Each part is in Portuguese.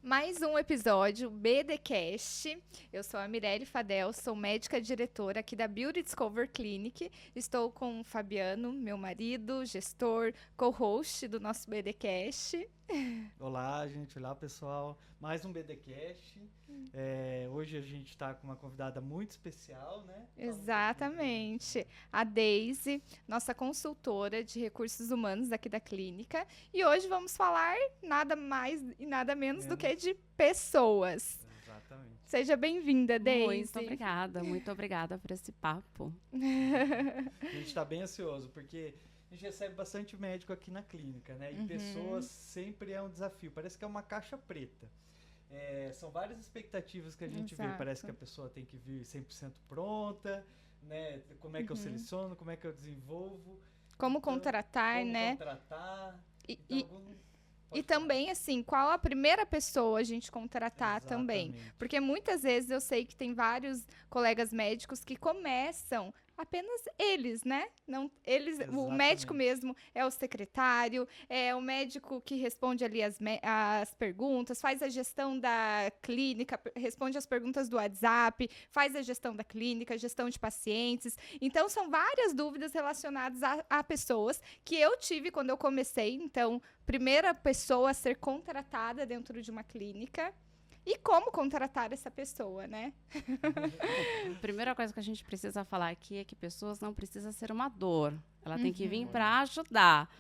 Mais um episódio BDcast. Eu sou a Mirelle Fadel, sou médica diretora aqui da Beauty Discover Clinic. Estou com o Fabiano, meu marido, gestor, co-host do nosso BDcast. Olá, gente. Olá, pessoal. Mais um BDcast. Hoje a gente está com uma convidada muito especial, né? Exatamente. A Daisy, nossa consultora de recursos humanos aqui da clínica. E hoje vamos falar nada mais e nada menos do que de pessoas. Exatamente. Seja bem-vinda, Daisy. Muito obrigada por esse papo. A gente está bem ansioso, porque a gente recebe bastante médico aqui na clínica, né? E pessoas sempre é um desafio. Parece que é uma caixa preta. São várias expectativas que a gente vê. Parece que a pessoa tem que vir 100% pronta, né? Como é que eu seleciono, como é que eu desenvolvo. Como contratar, né? E também, assim, qual a primeira pessoa a gente contratar também? Porque muitas vezes eu sei que tem vários colegas médicos que começam apenas eles, né? Não, eles, o médico mesmo é o secretário, é o médico que responde ali as perguntas, faz a gestão da clínica, responde as perguntas do WhatsApp, faz a gestão da clínica, gestão de pacientes. Então, são várias dúvidas relacionadas a pessoas que eu tive quando eu comecei. Então, primeira pessoa a ser contratada dentro de uma clínica. E como contratar essa pessoa, né? A primeira coisa que a gente precisa falar aqui é que pessoas não precisam ser uma dor. Ela tem que vir para ajudar.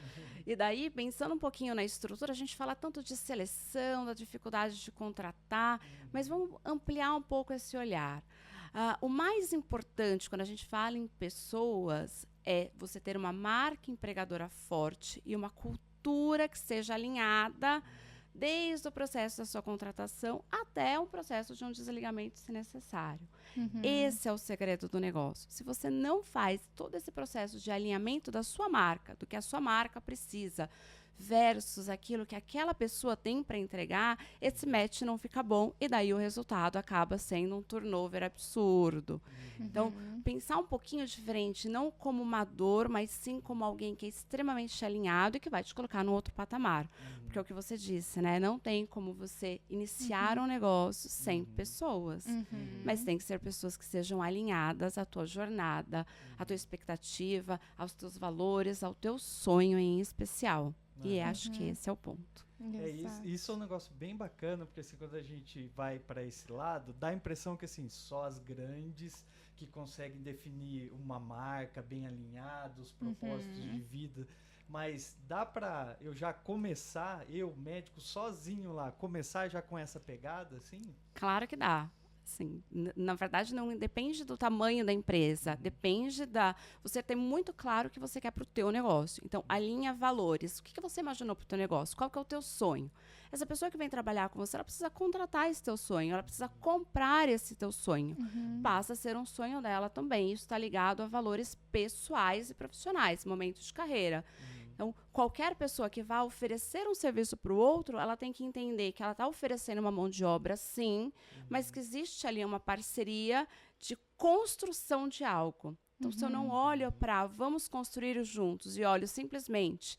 E daí, pensando um pouquinho na estrutura, a gente fala tanto de seleção, da dificuldade de contratar, mas vamos ampliar um pouco esse olhar. O mais importante quando a gente fala em pessoas é você ter uma marca empregadora forte e uma cultura que seja alinhada desde o processo da sua contratação até o processo de um desligamento, se necessário. Esse é o segredo do negócio. Se você não faz todo esse processo de alinhamento da sua marca, do que a sua marca precisa, versus aquilo que aquela pessoa tem para entregar, esse match não fica bom e daí o resultado acaba sendo um turnover absurdo. Então, pensar um pouquinho diferente, não como uma dor, mas sim como alguém que é extremamente alinhado e que vai te colocar no outro patamar. Porque é o que você disse, né? Não tem como você iniciar um negócio sem pessoas. Mas tem que ser pessoas que sejam alinhadas à tua jornada, à tua expectativa, aos teus valores, ao teu sonho em especial. E acho que esse é o ponto. Isso é um negócio bem bacana, porque assim, quando a gente vai para esse lado, dá a impressão que assim, só as grandes que conseguem definir uma marca bem alinhada, os propósitos de vida. Mas dá para eu já começar, eu, médico, sozinho lá, começar já com essa pegada, assim? Claro que dá. Assim, na verdade, não depende do tamanho da empresa, depende você ter muito claro o que você quer para o teu negócio. Então, alinha valores. O que você imaginou para o teu negócio? Qual que é o teu sonho? Essa pessoa que vem trabalhar com você, ela precisa contratar esse teu sonho, ela precisa comprar esse teu sonho. Passa a ser um sonho dela também. Isso está ligado a valores pessoais e profissionais, momentos de carreira. Então, qualquer pessoa que vá oferecer um serviço para o outro, ela tem que entender que ela está oferecendo uma mão de obra, sim, mas que existe ali uma parceria de construção de algo. Então, se eu não olho para vamos construir juntos e olho simplesmente,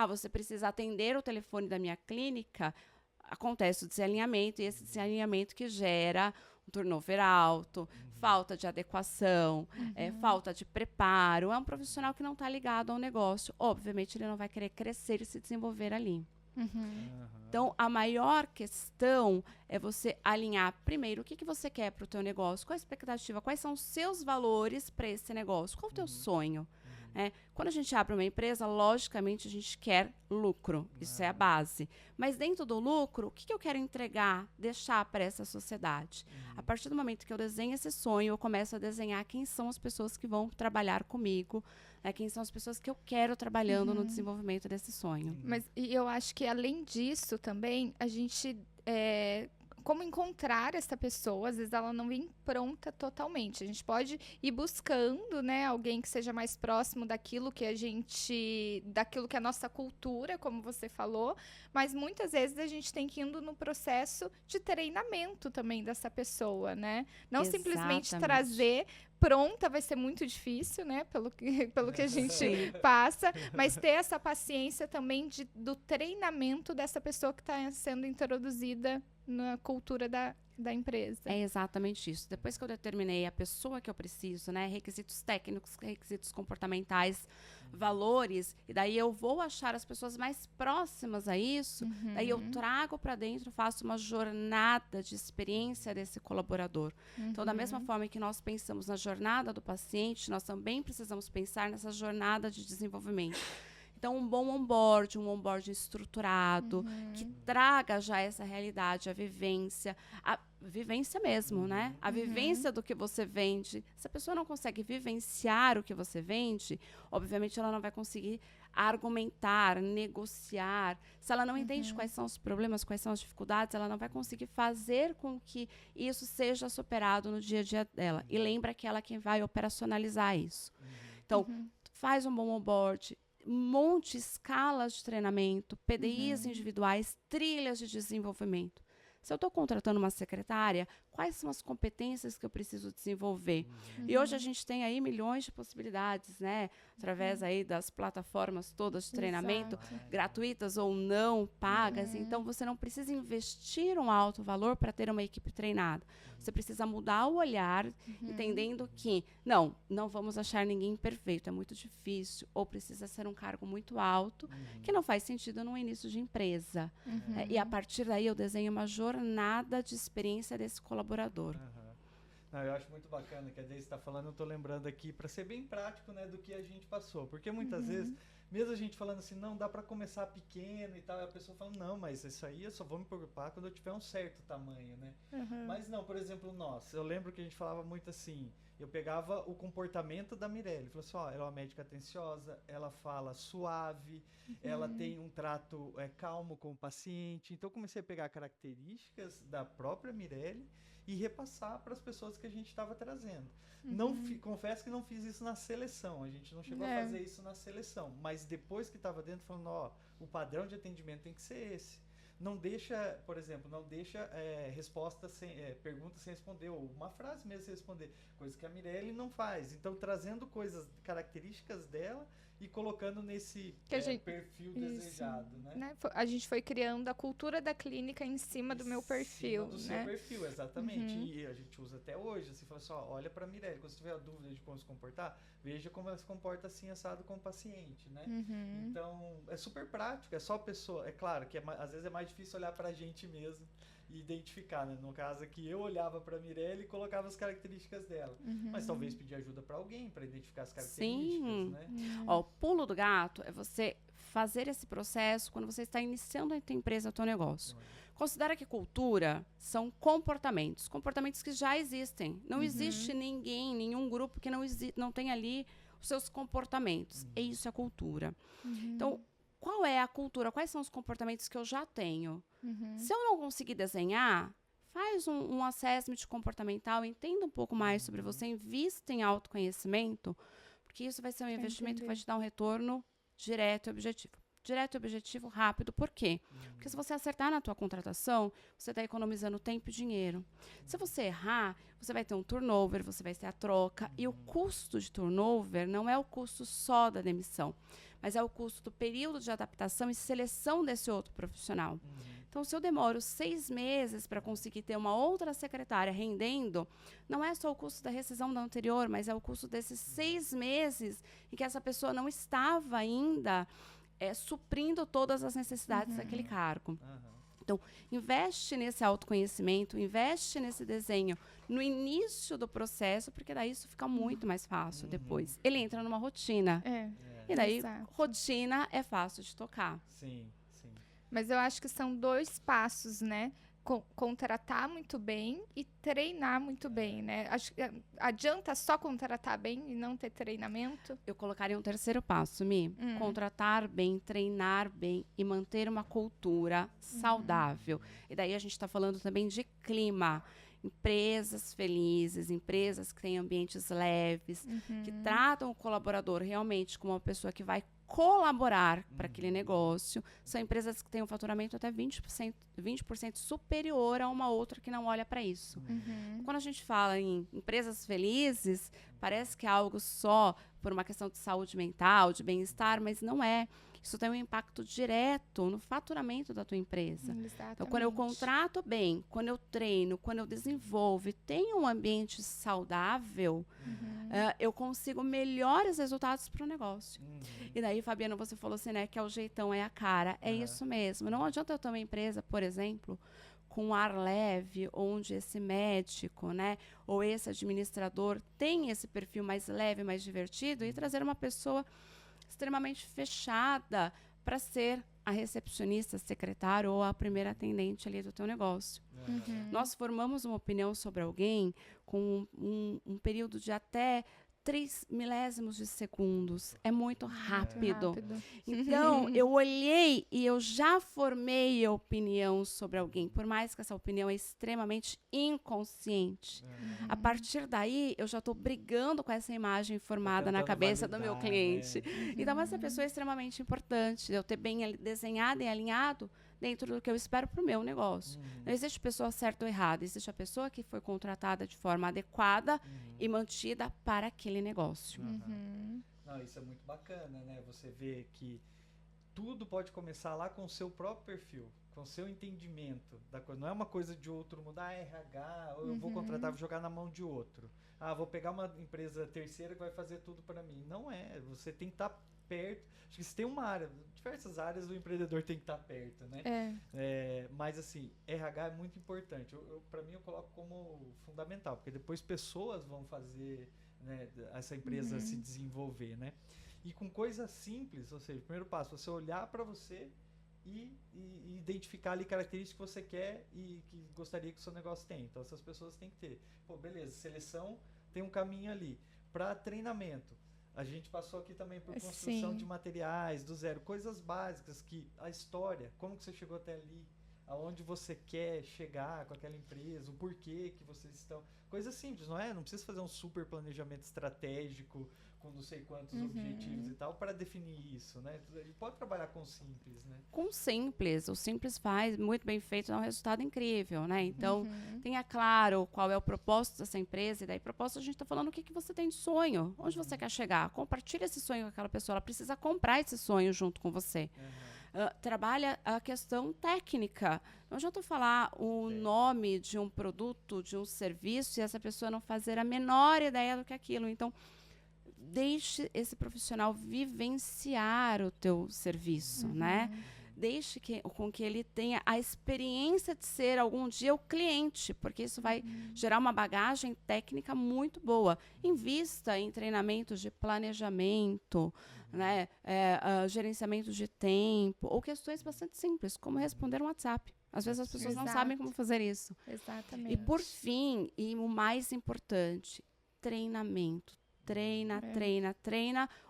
você precisa atender o telefone da minha clínica, acontece o desalinhamento, e esse desalinhamento que gera um turnover alto, falta de adequação, falta de preparo. É um profissional que não está ligado ao negócio. Obviamente, ele não vai querer crescer e se desenvolver ali. Então, a maior questão é você alinhar primeiro o que você quer para o teu negócio, qual a expectativa, quais são os seus valores para esse negócio, qual o teu sonho. Quando a gente abre uma empresa, logicamente a gente quer lucro, isso é a base. Mas dentro do lucro, o que eu quero entregar, deixar para essa sociedade? A partir do momento que eu desenho esse sonho, eu começo a desenhar quem são as pessoas que vão trabalhar comigo, quem são as pessoas que eu quero trabalhando no desenvolvimento desse sonho. Mas e eu acho que além disso também, a gente como encontrar essa pessoa, às vezes ela não vem pronta totalmente. A gente pode ir buscando, né, alguém que seja mais próximo daquilo que daquilo que é a nossa cultura, como você falou, mas muitas vezes a gente tem que ir indo no processo de treinamento também dessa pessoa, né? Não simplesmente trazer pronta vai ser muito difícil, né? Pelo que a gente passa. Mas ter essa paciência também do treinamento dessa pessoa que está sendo introduzida na cultura da empresa. É exatamente isso. Depois que eu determinei a pessoa que eu preciso, né, requisitos técnicos, requisitos comportamentais, valores, e daí eu vou achar as pessoas mais próximas a isso, daí eu trago para dentro, faço uma jornada de experiência desse colaborador. Então, da mesma forma que nós pensamos na jornada do paciente, nós também precisamos pensar nessa jornada de desenvolvimento. Então, um bom onboarding estruturado, que traga já essa realidade, a vivência mesmo, né? A vivência do que você vende. Se a pessoa não consegue vivenciar o que você vende, obviamente ela não vai conseguir argumentar, negociar. Se ela não entende quais são os problemas, quais são as dificuldades, ela não vai conseguir fazer com que isso seja superado no dia a dia dela. E lembra que ela é quem vai operacionalizar isso. Então, faz um bom onboard, monte escalas de treinamento, PDIs individuais, trilhas de desenvolvimento. Se eu estou contratando uma secretária, quais são as competências que eu preciso desenvolver? E hoje a gente tem aí milhões de possibilidades, né? Através aí das plataformas todas de treinamento, gratuitas ou não, pagas. Então, você não precisa investir um alto valor para ter uma equipe treinada. Você precisa mudar o olhar, entendendo que, não vamos achar ninguém perfeito, é muito difícil, ou precisa ser um cargo muito alto, que não faz sentido no início de empresa. E a partir daí eu desenho uma jornada de experiência desse colaborador. Não, eu acho muito bacana que a Deise está falando, eu estou lembrando aqui, para ser bem prático, né, do que a gente passou. Porque muitas vezes, mesmo a gente falando assim, não, dá para começar pequeno e tal, e a pessoa fala, não, mas isso aí eu só vou me preocupar quando eu tiver um certo tamanho, né? Mas não, por exemplo, eu lembro que a gente falava muito assim, eu pegava o comportamento da Mirelle, falava assim, ó, ela é uma médica atenciosa, ela fala suave, ela tem um trato calmo com o paciente, então eu comecei a pegar características da própria Mirelle e repassar para as pessoas que a gente estava trazendo. Confesso que não fiz isso na seleção, a gente não chegou a fazer isso na seleção, mas depois que estava dentro, falando, ó, o padrão de atendimento tem que ser esse. Não deixa, por exemplo, pergunta sem responder, ou uma frase mesmo sem responder, coisa que a Mirelle não faz. Então, trazendo características dela e colocando nesse perfil desejado, né? A gente foi criando a cultura da clínica em cima do meu perfil, do seu perfil, exatamente. E a gente usa até hoje, assim, fala assim, ó, olha pra Mirelle, quando você tiver a dúvida de como se comportar, veja como ela se comporta assim, assado com o paciente, né? Então, é super prático, é só a pessoa, é claro que às vezes é mais difícil olhar pra gente mesmo e identificar, né? No caso aqui, eu olhava pra Mirelle e colocava as características dela. Mas talvez pedir ajuda pra alguém pra identificar as características, né? Ó, o pulo do gato é você fazer esse processo quando você está iniciando a tua empresa, o teu negócio. Considera que cultura são comportamentos que já existem. Não existe nenhum grupo que não tenha ali os seus comportamentos. E isso é cultura. Então, qual é a cultura? Quais são os comportamentos que eu já tenho? Se eu não conseguir desenhar, faz um assessment comportamental, entenda um pouco mais sobre você, invista em autoconhecimento, porque isso vai ser um investimento que vai te dar um retorno direto e objetivo. Direto e objetivo, rápido. Por quê? Porque se você acertar na tua contratação, você está economizando tempo e dinheiro. Se você errar, você vai ter um turnover, você vai ter a troca. E o custo de turnover não é o custo só da demissão, mas é o custo do período de adaptação e seleção desse outro profissional. Então, se eu demoro 6 meses para conseguir ter uma outra secretária rendendo, não é só o custo da rescisão da anterior, mas é o custo desses 6 meses em que essa pessoa não estava ainda suprindo todas as necessidades daquele cargo. Então, investe nesse autoconhecimento, investe nesse desenho no início do processo, porque daí isso fica muito mais fácil depois. Ele entra numa rotina. E daí, rotina é fácil de tocar. Sim. Mas eu acho que são 2 passos, né? Contratar muito bem e treinar muito bem, né? Acho que adianta só contratar bem e não ter treinamento? Eu colocaria um terceiro passo, Mi. Contratar bem, treinar bem e manter uma cultura saudável. E daí a gente está falando também de clima. Empresas felizes, empresas que têm ambientes leves, que tratam o colaborador realmente como uma pessoa que vai colaborar para aquele negócio. São empresas que têm um faturamento até 20% superior a uma outra que não olha para isso. Quando a gente fala em empresas felizes, parece que é algo só por uma questão de saúde mental, de bem-estar, mas não é. Isso tem um impacto direto no faturamento da tua empresa. Então, quando eu contrato bem, quando eu treino, quando eu desenvolvo e tenho um ambiente saudável, eu consigo melhores resultados para o negócio. E daí, Fabiana, você falou assim, né, que é o jeitão, é a cara. É isso mesmo. Não adianta eu ter uma empresa, por exemplo, com um ar leve, onde esse médico, né, ou esse administrador tem esse perfil mais leve, mais divertido, e trazer uma pessoa extremamente fechada para ser a recepcionista, secretária ou a primeira atendente ali do teu negócio. Nós formamos uma opinião sobre alguém com um período de até 3 milésimos de segundos. É muito rápido. Então, eu olhei e eu já formei a opinião sobre alguém, por mais que essa opinião é extremamente inconsciente. A partir daí, eu já estou brigando com essa imagem formada na cabeça do meu cliente. Então, essa pessoa é extremamente importante. Eu ter bem desenhado e alinhado dentro do que eu espero para o meu negócio. Não existe pessoa certa ou errada, existe a pessoa que foi contratada de forma adequada e mantida para aquele negócio. Não, isso é muito bacana, né? Você vê que tudo pode começar lá com o seu próprio perfil, com o seu entendimento da coisa. Não é uma coisa de outro mudar, RH, ou eu vou contratar, vou jogar na mão de outro. Vou pegar uma empresa terceira que vai fazer tudo para mim. Não é, você tem que estar perto. Acho que se tem uma área, diversas áreas o empreendedor tem que estar perto, né? Mas assim, RH é muito importante. Para mim eu coloco como fundamental, porque depois pessoas vão fazer, né, essa empresa se desenvolver, né? E com coisas simples, ou seja, o primeiro passo, você olhar para você e identificar ali características que você quer e que gostaria que o seu negócio tenha. Então essas pessoas têm que ter. Pô, beleza, seleção tem um caminho ali. Para treinamento, a gente passou aqui também por construção de materiais do zero, coisas básicas, que a história, como que você chegou até ali, aonde você quer chegar com aquela empresa, o porquê que vocês estão, coisas simples, não é? Não precisa fazer um super planejamento estratégico com não sei quantos objetivos e tal para definir isso, né? Ele pode trabalhar com simples, né? Com simples, o simples faz, muito bem feito, dá um resultado incrível, né? Então, tenha claro qual é o propósito dessa empresa, e daí propósito a gente está falando o que você tem de sonho, onde você quer chegar, compartilha esse sonho com aquela pessoa, ela precisa comprar esse sonho junto com você. Trabalha a questão técnica. Não adianta eu falar o nome de um produto, de um serviço, e essa pessoa não fazer a menor ideia do que é aquilo. Então, deixe esse profissional vivenciar o teu serviço, né? Deixe com que ele tenha a experiência de ser algum dia o cliente, porque isso vai gerar uma bagagem técnica muito boa. Invista em treinamentos de planejamento, né? Gerenciamento de tempo, ou questões bastante simples, como responder um WhatsApp. Às vezes as pessoas não sabem como fazer isso. Exatamente. E por fim, e o mais importante, treinamento. Treina.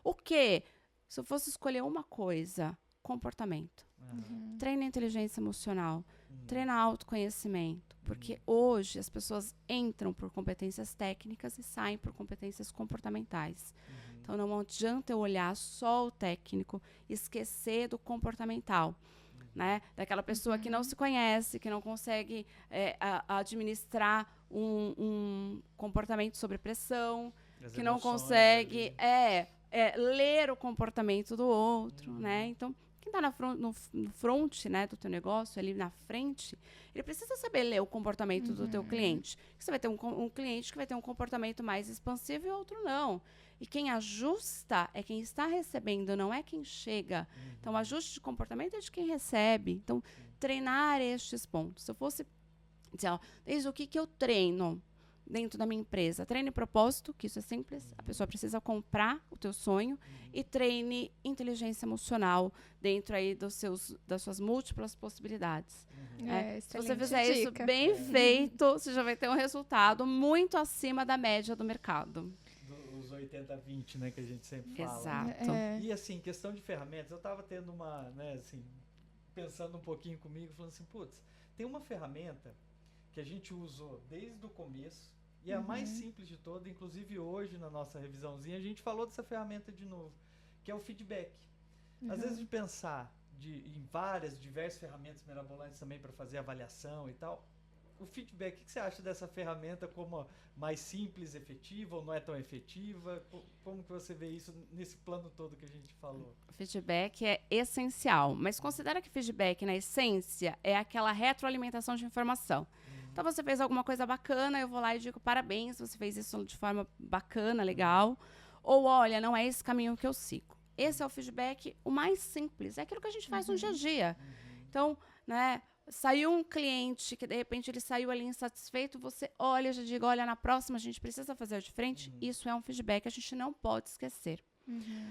O quê? Se eu fosse escolher uma coisa, comportamento. Treina inteligência emocional. Treina autoconhecimento. Porque hoje as pessoas entram por competências técnicas e saem por competências comportamentais. Então não adianta eu olhar só o técnico e esquecer do comportamental. Né? Daquela pessoa que não se conhece, que não consegue administrar um comportamento sob pressão, que não consegue ler o comportamento do outro, né? Então, quem está no front, né, do teu negócio, ali na frente, ele precisa saber ler o comportamento do teu cliente. Você vai ter um cliente que vai ter um comportamento mais expansivo e outro não. E quem ajusta é quem está recebendo, não é quem chega. Então, o ajuste de comportamento é de quem recebe. Então, treinar estes pontos. Se eu fosse dizer, desde o que eu treino dentro da minha empresa, treine propósito, que isso é simples, a pessoa precisa comprar o teu sonho, e treine inteligência emocional dentro aí das suas múltiplas possibilidades. Se você fizer isso bem feito, você já vai ter um resultado muito acima da média do mercado. Os 80-20, né, que a gente sempre fala. Exato. E assim, questão de ferramentas, eu tava tendo uma, né, assim, pensando um pouquinho comigo, falando assim, putz, tem uma ferramenta que a gente usou desde o começo, e é a mais simples de todas, inclusive hoje na nossa revisãozinha a gente falou dessa ferramenta de novo, que é o feedback. Às vezes de pensar em diversas ferramentas mirabolantes também para fazer avaliação e tal. O feedback, o que você acha dessa ferramenta como mais simples, efetiva ou não é tão efetiva? Como que você vê isso nesse plano todo que a gente falou? O feedback é essencial, mas considera que feedback, na essência, é aquela retroalimentação de informação. Então, você fez alguma coisa bacana, eu vou lá e digo parabéns, você fez isso de forma bacana, legal. Ou, olha, não é esse caminho que eu sigo. Esse é o feedback, o mais simples. É aquilo que a gente faz no dia a dia. Então, né, saiu um cliente que, de repente, ele saiu ali insatisfeito, você olha e já diga, olha, na próxima a gente precisa fazer diferente. Isso é um feedback que a gente não pode esquecer.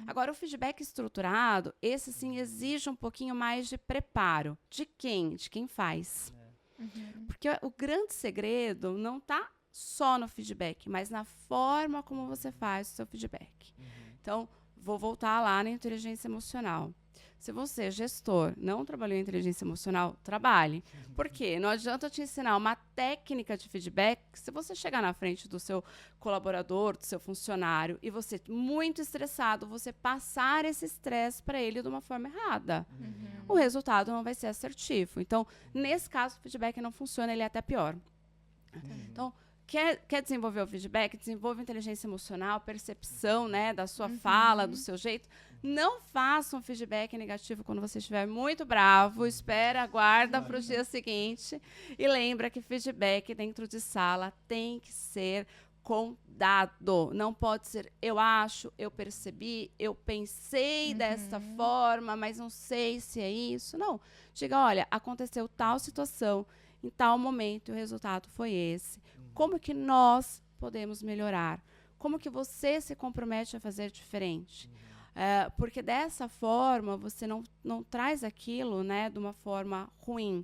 Agora, o feedback estruturado, esse sim exige um pouquinho mais de preparo. De quem? De quem faz. Porque o grande segredo não está só no feedback, mas na forma como você faz o seu feedback. Então, vou voltar lá na inteligência emocional. Se você, gestor, não trabalhou em inteligência emocional, trabalhe. Por quê? Não adianta eu te ensinar uma técnica de feedback se você chegar na frente do seu colaborador, do seu funcionário, e você, muito estressado, você passar esse estresse para ele de uma forma errada. O resultado não vai ser assertivo. Então, nesse caso, o feedback não funciona, ele é até pior. Então, quer desenvolver o feedback? Desenvolve inteligência emocional, percepção, né, da sua fala, do seu jeito. Não faça um feedback negativo quando você estiver muito bravo. Espera, aguarda para o dia seguinte. E lembra que feedback dentro de sala tem que ser com dado. Não pode ser eu acho, eu percebi, eu pensei dessa forma, mas não sei se é isso. Não. Diga, olha, aconteceu tal situação, em tal momento, o resultado foi esse. Como que nós podemos melhorar? Como que você se compromete a fazer diferente? Porque dessa forma, você não traz aquilo, né, de uma forma ruim,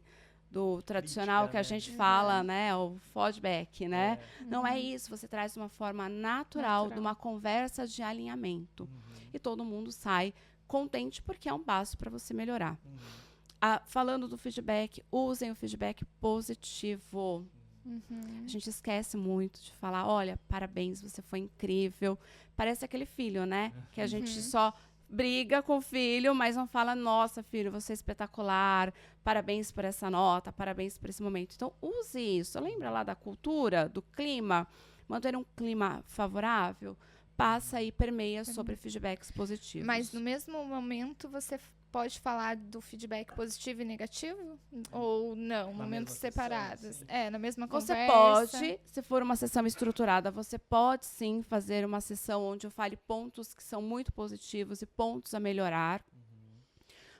do tradicional Crítica, que a né? gente fala, né, o feedback, né? Não é isso, você traz de uma forma natural, de uma conversa de alinhamento. E todo mundo sai contente porque é um passo para você melhorar. Falando do feedback, usem o feedback positivo. A gente esquece muito de falar, olha, parabéns, você foi incrível. Parece aquele filho, né? Que a gente só briga com o filho, mas não fala, nossa, filho, você é espetacular, parabéns por essa nota, parabéns por esse momento. Então, use isso. Lembra lá da cultura, do clima? Manter um clima favorável, passa e permeia sobre feedbacks positivos. Mas no mesmo momento você pode falar do feedback positivo e negativo? Ou não? Na Momentos mesma separados? sessão, sim. Na mesma Você conversa. pode, se for uma sessão estruturada, você pode sim fazer uma sessão onde eu fale pontos que são muito positivos e pontos a melhorar.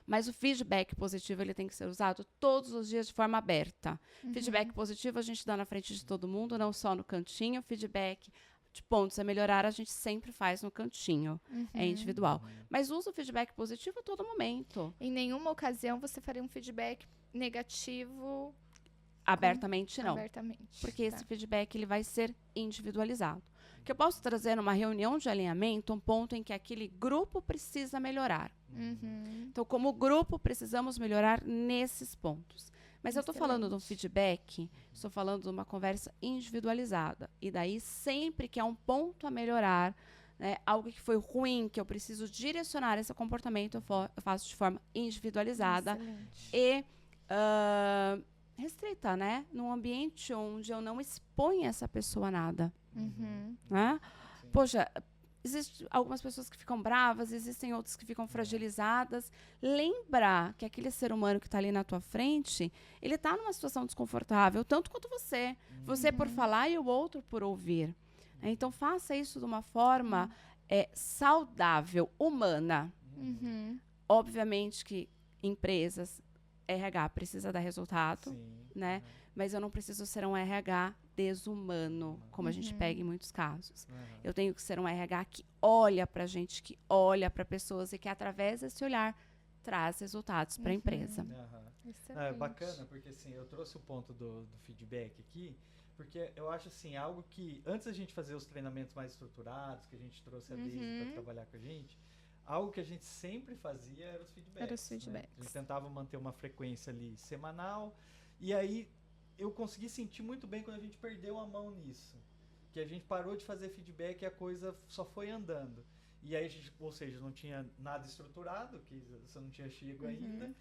Mas o feedback positivo ele tem que ser usado todos os dias de forma aberta. Feedback positivo a gente dá na frente de todo mundo, não só no cantinho. Feedback de pontos a melhorar a gente sempre faz no cantinho. É individual. Mas usa o feedback positivo a todo momento. Em nenhuma ocasião você faria um feedback negativo Abertamente não. abertamente. Porque esse feedback ele vai ser individualizado. Que eu posso trazer numa reunião de alinhamento um ponto em que aquele grupo precisa melhorar. Então, como grupo, precisamos melhorar nesses pontos. Mas eu estou falando de um feedback, estou falando de uma conversa individualizada. E daí, sempre que há um ponto a melhorar, né, algo que foi ruim, que eu preciso direcionar esse comportamento, eu faço de forma individualizada. Excelente. E restrita, né? Num ambiente onde eu não exponho essa pessoa a nada. Né? Poxa, existem algumas pessoas que ficam bravas, existem outras que ficam fragilizadas. Lembra que aquele ser humano que está ali na tua frente, ele está numa situação desconfortável, tanto quanto você. Você por falar e o outro por ouvir. Então, faça isso de uma forma saudável, humana. Obviamente que empresas, RH precisa dar resultado, né? Mas eu não preciso ser um RH desumano, como a gente pega em muitos casos. Eu tenho que ser um RH que olha para a gente, que olha para pessoas e que, através desse olhar, traz resultados para a empresa. É bacana, porque assim, eu trouxe o ponto do feedback aqui, porque eu acho assim, algo que, antes da gente fazer os treinamentos mais estruturados, que a gente trouxe a Daisy para trabalhar com a gente, algo que a gente sempre fazia era os feedbacks. Né? A gente tentava manter uma frequência ali semanal, e aí eu consegui sentir muito bem quando a gente perdeu a mão nisso. Que a gente parou de fazer feedback e a coisa só foi andando. E aí, ou seja, não tinha nada estruturado, que você não tinha chego ainda,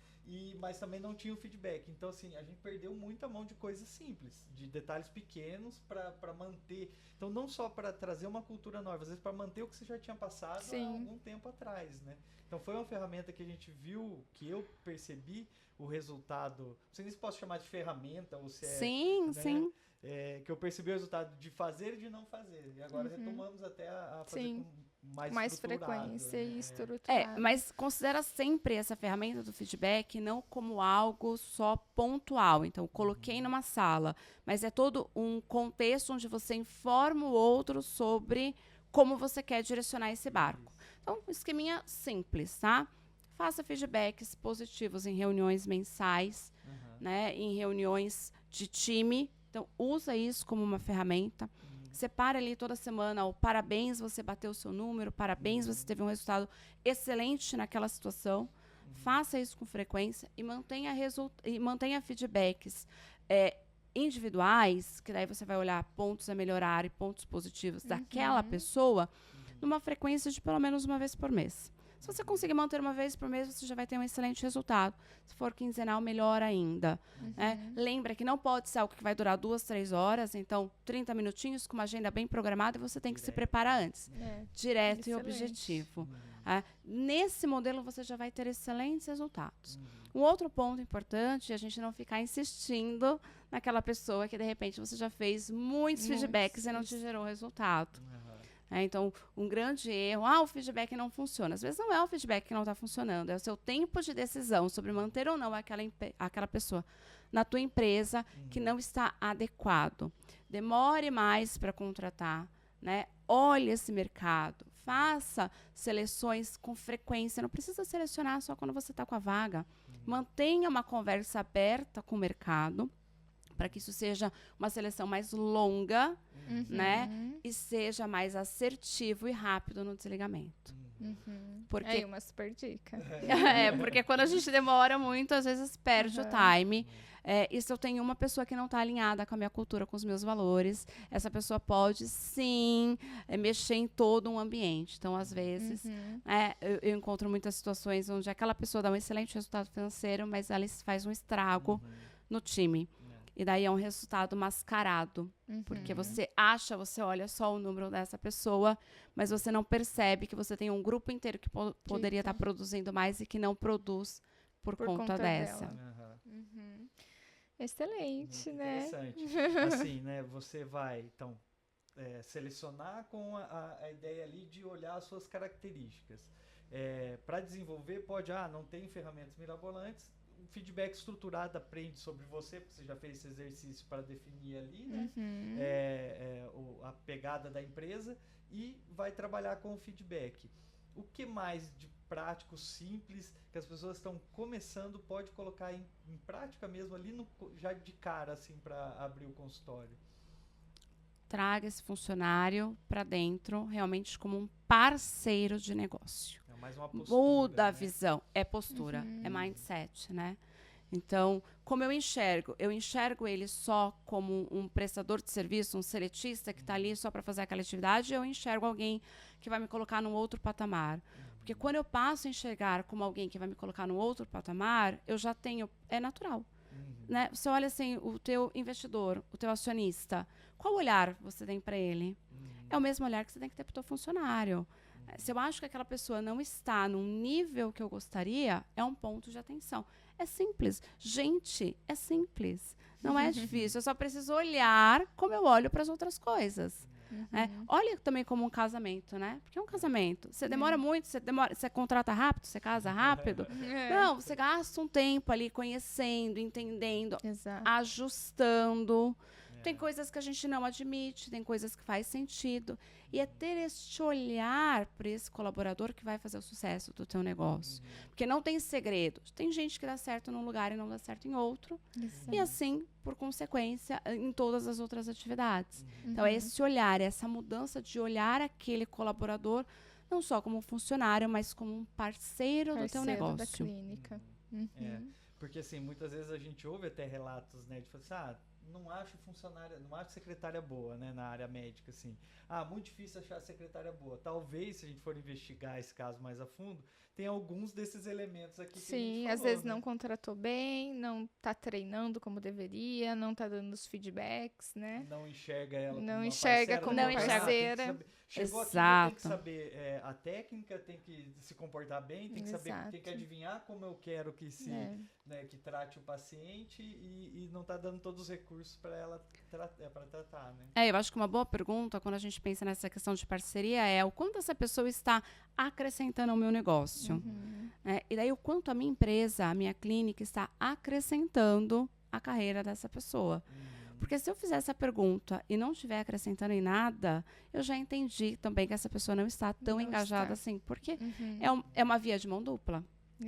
mas também não tinha o feedback. Então, assim, a gente perdeu muita mão de coisas simples, de detalhes pequenos para manter. Então, não só para trazer uma cultura nova, às vezes para manter o que você já tinha passado há algum tempo atrás, né? Então, foi uma ferramenta que a gente viu, que eu percebi o resultado. Não sei nem se posso chamar de ferramenta ou se sim, sim. Que eu percebi o resultado de fazer e de não fazer. E agora retomamos até a fazer com mais frequência e estruturado. Mas considera sempre essa ferramenta do feedback não como algo só pontual. Então, coloquei numa sala, mas é todo um contexto onde você informa o outro sobre como você quer direcionar esse barco. Então, um esqueminha simples, tá? Faça feedbacks positivos em reuniões mensais, né? Em reuniões de time. Então, usa isso como uma ferramenta. Separa ali toda semana o parabéns, você bateu o seu número, parabéns, você teve um resultado excelente naquela situação. Faça isso com frequência e mantenha feedbacks individuais, que daí você vai olhar pontos a melhorar e pontos positivos daquela pessoa, numa frequência de pelo menos uma vez por mês. Se você conseguir manter uma vez por mês, você já vai ter um excelente resultado. Se for quinzenal, melhor ainda. Lembra que não pode ser algo que vai durar 2, 3 horas. Então, 30 minutinhos com uma agenda bem programada e você tem que se preparar antes. Direto e objetivo. Nesse modelo, você já vai ter excelentes resultados. Um outro ponto importante é a gente não ficar insistindo naquela pessoa que, de repente, você já fez muitos feedbacks e não te gerou resultado. Então, um grande erro, o feedback não funciona. Às vezes não é o feedback que não está funcionando, é o seu tempo de decisão sobre manter ou não aquela pessoa na tua empresa que não está adequado. Demore mais para contratar, né? Olhe esse mercado, faça seleções com frequência, não precisa selecionar só quando você está com a vaga. Mantenha uma conversa aberta com o mercado, para que isso seja uma seleção mais longa, né? E seja mais assertivo e rápido no desligamento. Porque uma super dica. Porque quando a gente demora muito, às vezes perde o time. E se eu tenho uma pessoa que não está alinhada com a minha cultura, com os meus valores, essa pessoa pode, sim, mexer em todo um ambiente. Então, às vezes, eu encontro muitas situações onde aquela pessoa dá um excelente resultado financeiro, mas ela faz um estrago no time. E daí é um resultado mascarado. Porque você olha só o número dessa pessoa, mas você não percebe que você tem um grupo inteiro que poderia estar produzindo mais e que não produz por conta dessa. Excelente, né? Interessante. Assim, né? Você vai, então, selecionar com a ideia ali de olhar as suas características. Para desenvolver, não tem ferramentas mirabolantes. O feedback estruturado aprende sobre você, porque você já fez esse exercício para definir ali, né? A pegada da empresa e vai trabalhar com o feedback. O que mais de prático, simples, que as pessoas estão começando, pode colocar em prática mesmo ali, já de cara, assim, para abrir o consultório? Traga esse funcionário para dentro, realmente como um parceiro de negócio. Mais uma postura, muda a né? visão. É postura, é mindset, né? Então, como eu enxergo ele só como um prestador de serviço, um seletista que está ali só para fazer aquela atividade, eu enxergo alguém que vai me colocar num outro patamar. Porque quando eu passo a enxergar como alguém que vai me colocar num outro patamar, eu já tenho, é natural. Né? Você olha assim, o teu investidor, o teu acionista, qual olhar você tem para ele? É o mesmo olhar que você tem que ter para o teu funcionário. Se eu acho que aquela pessoa não está num nível que eu gostaria, é um ponto de atenção. É simples. Gente, é simples. Não é difícil. Eu só preciso olhar como eu olho para as outras coisas. Olha também como um casamento, né? Porque é um casamento. Você demora muito, você contrata rápido, você casa rápido. Não, você gasta um tempo ali conhecendo, entendendo, ajustando. Tem coisas que a gente não admite, tem coisas que faz sentido. E é ter este olhar para esse colaborador que vai fazer o sucesso do teu negócio. Porque não tem segredo. Tem gente que dá certo num lugar e não dá certo em outro. E assim, por consequência, em todas as outras atividades. Então, é esse olhar, essa mudança de olhar aquele colaborador, não só como funcionário, mas como um parceiro do teu negócio. Da clínica. Porque, assim, muitas vezes a gente ouve até relatos, né, de falar assim, não acho secretária boa, né, na área médica, assim. Muito difícil achar secretária boa. Talvez, se a gente for investigar esse caso mais a fundo, tem alguns desses elementos aqui que a gente Sim, falou, às vezes né? não contratou bem, não tá treinando como deveria, não tá dando os feedbacks, né? Não enxerga ela como Não uma enxerga parceira, como né? Não enxerga. parceira. Chegou aqui, tem que Exato. saber a técnica, tem que se comportar bem, tem que saber, Exato. tem que adivinhar como eu quero que se, É. né, que trate o paciente e não tá dando todos os recursos para ela para tratar, né? Eu acho que uma boa pergunta, quando a gente pensa nessa questão de parceria, é o quanto essa pessoa está acrescentando ao meu negócio. Uhum. E daí, o quanto a minha empresa, a minha clínica, está acrescentando a carreira dessa pessoa. Porque se eu fizer essa pergunta e não estiver acrescentando em nada, eu já entendi também que essa pessoa não está tão Não engajada está. assim. Porque Uhum. é uma via de mão dupla.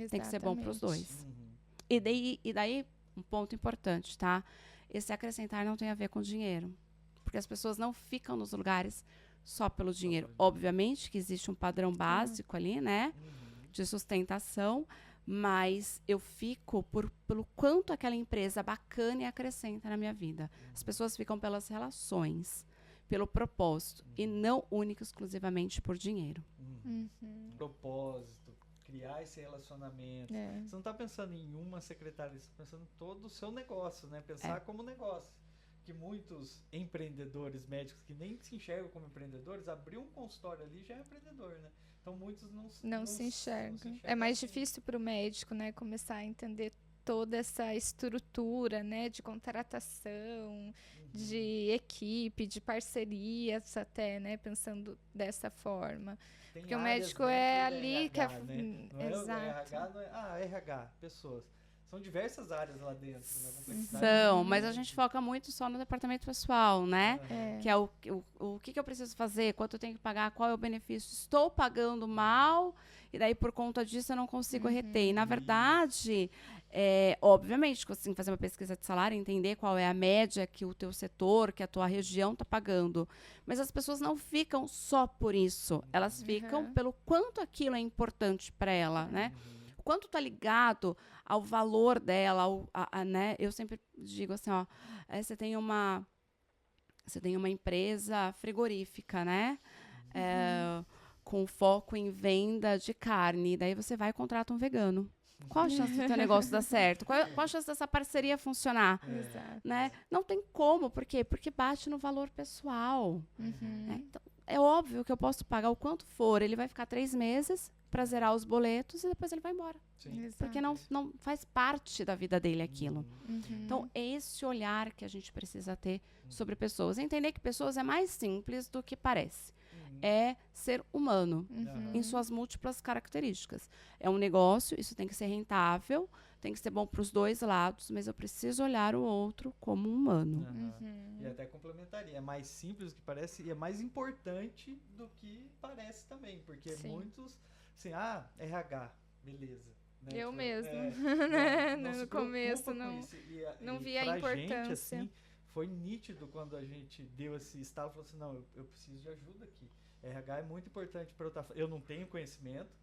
Tem que ser bom para os Exatamente. dois. Uhum. E daí, um ponto importante, tá? Esse acrescentar não tem a ver com dinheiro. Porque as pessoas não ficam nos lugares só pelo dinheiro. pelo dinheiro. Obviamente que existe um padrão básico ali, né? De sustentação, mas eu fico pelo quanto aquela empresa bacana e acrescenta na minha vida. As pessoas ficam pelas relações, pelo propósito, e não única e exclusivamente por dinheiro. Uhum. Propósito, criar esse relacionamento. É. Você não está pensando em uma secretária, você está pensando em todo o seu negócio, né? Pensar como negócio. Que muitos empreendedores médicos que nem se enxergam como empreendedores, abrir um consultório ali já é empreendedor, né? Então muitos Não se enxerga. É mais difícil para o médico, né, começar a entender toda essa estrutura, né, de contratação, de equipe, de parcerias até, né, pensando dessa forma. Tem Porque o áreas médico dentro é do ali que RH, né? Não é o exato. RH, não é, RH, pessoas. São diversas áreas lá dentro, né? A complexidade São, muito mas a grande. gente foca muito só no departamento pessoal, né? É. Que é o que eu preciso fazer, quanto eu tenho que pagar, qual é o benefício. Estou pagando mal, e daí por conta disso eu não consigo reter. E, na verdade, obviamente, você tem que fazer uma pesquisa de salário, entender qual é a média que o teu setor, que a tua região está pagando. Mas as pessoas não ficam só por isso. Elas ficam pelo quanto aquilo é importante para ela, né? O quanto está ligado ao valor dela, né? Eu sempre digo assim, ó, você tem uma empresa frigorífica, né? Com foco em venda de carne, daí você vai e contrata um vegano. Qual a chance do teu negócio dar certo? Qual a chance dessa parceria funcionar? Exato. Né? Não tem como, por quê? Porque bate no valor pessoal. Uhum. Então, é óbvio que eu posso pagar o quanto for, ele vai ficar 3 meses para zerar os boletos e depois ele vai embora. Sim. Porque não faz parte da vida dele aquilo. Uhum. Então, é esse olhar que a gente precisa ter sobre pessoas. Entender que pessoas é mais simples do que parece. É ser humano em suas múltiplas características. É um negócio, isso tem que ser rentável, tem que ser bom para os dois lados, mas eu preciso olhar o outro como um humano. E até complementaria. É mais simples do que parece e é mais importante do que parece também. Porque muitos, assim, RH, beleza. Né? Eu Tipo, mesmo, né? no se começo preocupa com não, isso. não E via a pra importância. Gente, assim, foi nítido quando a gente deu esse estalo e falou assim, não, eu preciso de ajuda aqui. RH é muito importante para eu não tenho conhecimento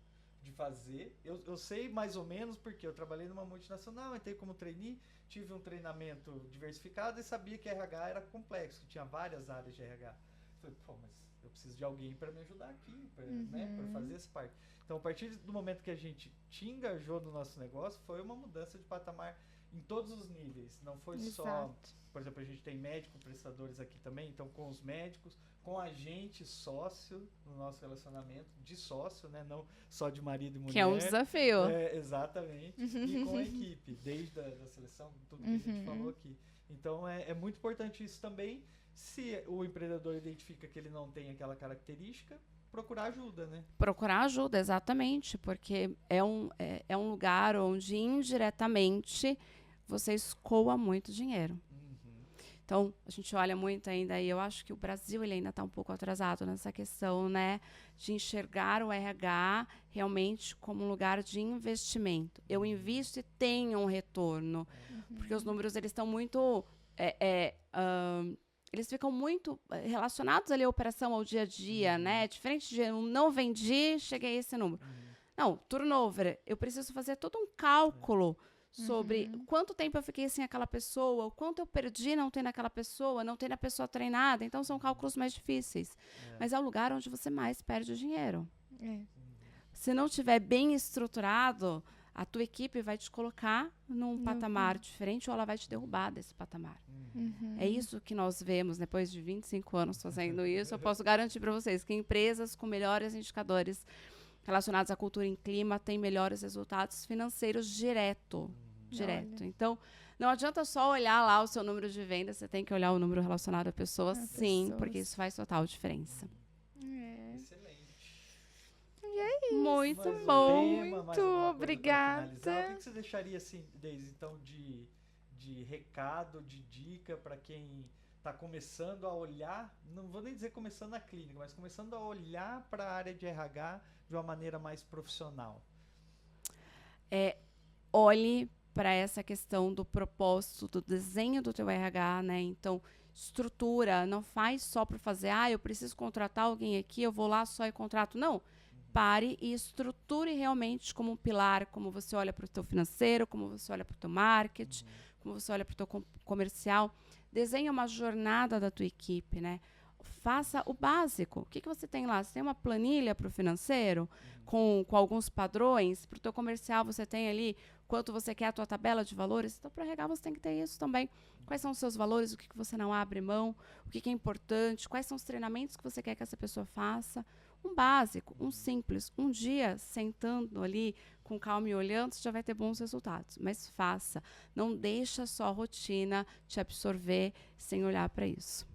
de fazer. Eu sei mais ou menos porque eu trabalhei numa multinacional, entrei como trainee, tive um treinamento diversificado e sabia que RH era complexo, que tinha várias áreas de RH. Falei, pô, mas eu preciso de alguém para me ajudar aqui, para fazer essa parte. Então, a partir do momento que a gente te engajou no nosso negócio, foi uma mudança de patamar em todos os níveis. Não foi só, por exemplo, a gente tem médico prestadores aqui também, então com os médicos, com a gente sócio no nosso relacionamento, de sócio, né? Não só de marido e mulher. Que é um desafio. Exatamente. E com a equipe, desde a seleção, tudo que a gente falou aqui. Então, é muito importante isso também. Se o empreendedor identifica que ele não tem aquela característica, procurar ajuda, né? Procurar ajuda, exatamente, porque é um lugar onde indiretamente você escoa muito dinheiro. Então, a gente olha muito ainda, e eu acho que o Brasil ele ainda está um pouco atrasado nessa questão, né, de enxergar o RH realmente como um lugar de investimento. Eu invisto e tenho um retorno, porque os números eles estão muito eles ficam muito relacionados ali à operação, ao dia a dia, né? Diferente de eu não vendi, cheguei a esse número. Não, turnover, eu preciso fazer todo um cálculo sobre quanto tempo eu fiquei sem aquela pessoa, o quanto eu perdi não tendo aquela pessoa, não tendo a pessoa treinada. Então, são cálculos mais difíceis. Mas é o lugar onde você mais perde o dinheiro. Se não tiver bem estruturado, a tua equipe vai te colocar num patamar diferente ou ela vai te derrubar desse patamar. É isso que nós vemos depois de 25 anos fazendo isso. Eu posso garantir para vocês que empresas com melhores indicadores relacionados à cultura em clima têm melhores resultados financeiros direto. Então, não adianta só olhar lá o seu número de vendas, você tem que olhar o número relacionado a pessoas, porque isso faz total diferença. E é isso. Muito Mais um bom. tema, mais Muito alguma coisa pra obrigada. finalizar? O que você deixaria, assim, Deise, então, de recado, de dica para quem está começando a olhar, não vou nem dizer começando a clínica, mas começando a olhar para a área de RH de uma maneira mais profissional? Olhe para essa questão do propósito, do desenho do teu RH, né? Então, estrutura, não faz só para fazer, eu preciso contratar alguém aqui, eu vou lá só e contrato. Não, pare e estruture realmente como um pilar, como você olha para o teu financeiro, como você olha para o teu marketing, como você olha para o teu comercial. Desenhe uma jornada da tua equipe, né? Faça o básico. O que você tem lá? Você tem uma planilha para o financeiro com alguns padrões? Para o teu comercial você tem ali quanto você quer a tua tabela de valores? Então, para RH você tem que ter isso também. Quais são os seus valores? O que você não abre mão? O que é importante? Quais são os treinamentos que você quer que essa pessoa faça? Um básico, um simples. Um dia, sentando ali, com calma e olhando, você já vai ter bons resultados. Mas faça. Não deixa só a rotina te absorver sem olhar para isso.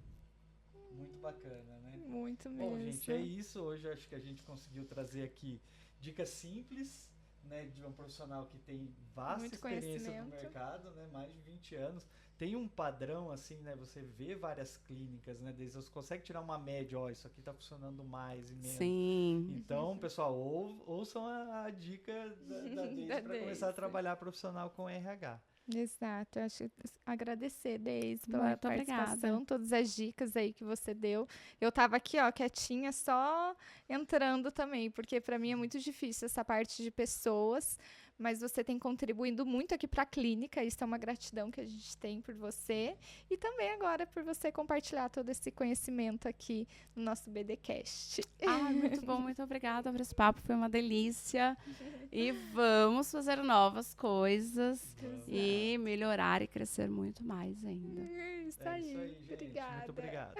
Muito bacana, né? Muito mesmo. Bom, gente, é isso. Hoje eu acho que a gente conseguiu trazer aqui dicas simples, né, de um profissional que tem vasta Muito experiência no mercado, né, mais de 20 anos. Tem um padrão, assim, né, você vê várias clínicas, né, você consegue tirar uma média, isso aqui está funcionando mais e menos. Sim. Então, pessoal, ouçam a dica da Deise para começar a trabalhar profissional com RH. Exato, eu acho agradecer, Deise, pela Muito participação, obrigada. todas as dicas aí que você deu. Eu tava aqui, quietinha, só entrando também, porque para mim é muito difícil essa parte de pessoas, mas você tem contribuído muito aqui para a clínica, isso é uma gratidão que a gente tem por você e também agora por você compartilhar todo esse conhecimento aqui no nosso BDcast. Muito bom, muito obrigada por esse papo, foi uma delícia. E vamos fazer novas coisas e melhorar e crescer muito mais ainda. Isso aí, gente. obrigada. Muito obrigado.